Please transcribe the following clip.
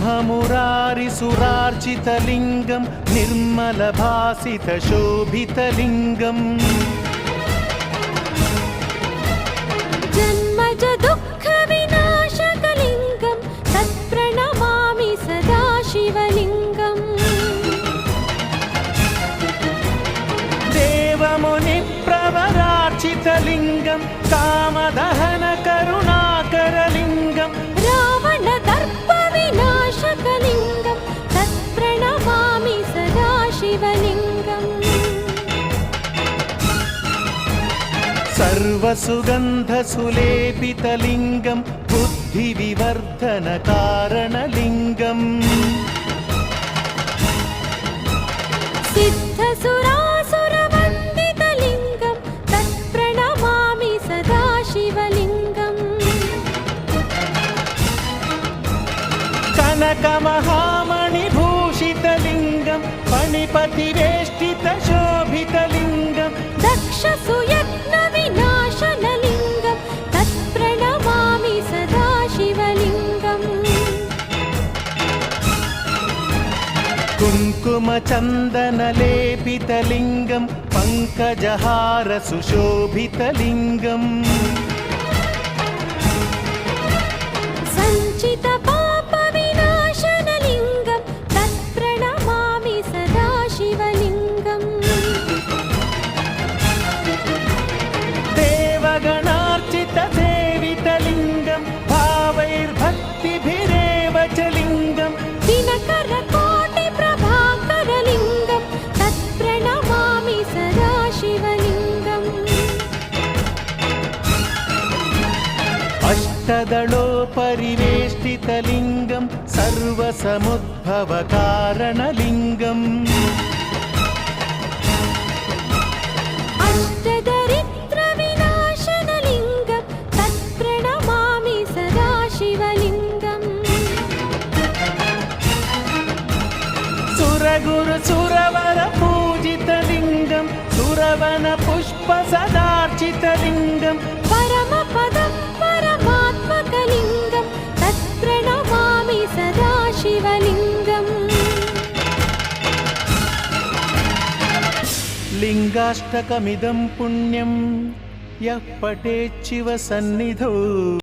ब्रह्ममुरारिसुरार्चितलिङ्गं निर्मलभासितशोभितलिङ्गम् जन्मज दुःखविनाशकलिङ्गं तत्प्रणमामि सदा शिवलिङ्गम् देवमुनिप्रवरार्चितलिङ्गं कामदहनकरुणाकरलिङ्गम् रावणदर्पविनाशकलिङ्गं तत्प्रणमामि सदा शिवलिङ्गम् सर्वसुगन्धसुलेपितलिङ्गं बुद्धिविवर्धनकारणलिङ्गम् सिद्धसुरासुरवन्दितलिङ्गं तत्प्रणमामि सदा शिवलिङ्गम् कनकमहामणिभूषितलिङ्गं फणिपतिवेष्टितशोभितलिङ्गं दक्षसुयत्नविनाशनलिङ्गं तत्प्रणमामि सदा शिवलिङ्गम् कुङ्कुमचन्दनलेपितलिङ्गं पङ्कजहारसुशोभितलिङ्गम् सञ्चितपापविनाशनलिङ्गं तत्प्रणमामि सदा शिवलिङ्गम् देवगणार्चितसेवितलिङ्गं भावैर्भक्तिभिरेव च लिङ्गम् दिनकरकोटिप्रभाकरलिङ्गं तत्प्रणमामि सदा शिवलिङ्गम् अष्टदलोपरिवेष्टितलिङ्गं सर्वसमुद्भवकारणलिङ्गम् अष्टदरिद्रविनाशनलिङ्गं तत्प्रणमामि सदा शिवलिङ्गम् सुरगुरुसुरवरपूजितलिङ्गं सुरवनपुष्पसदार्चितलिङ्गं परमपदं परमात्मकलिङ्गं तत्प्रणमामि सदा शिवलिङ्गम् लिङ्गाष्टकमिदं पुण्यं यः पठेच्छिव सन्निधौ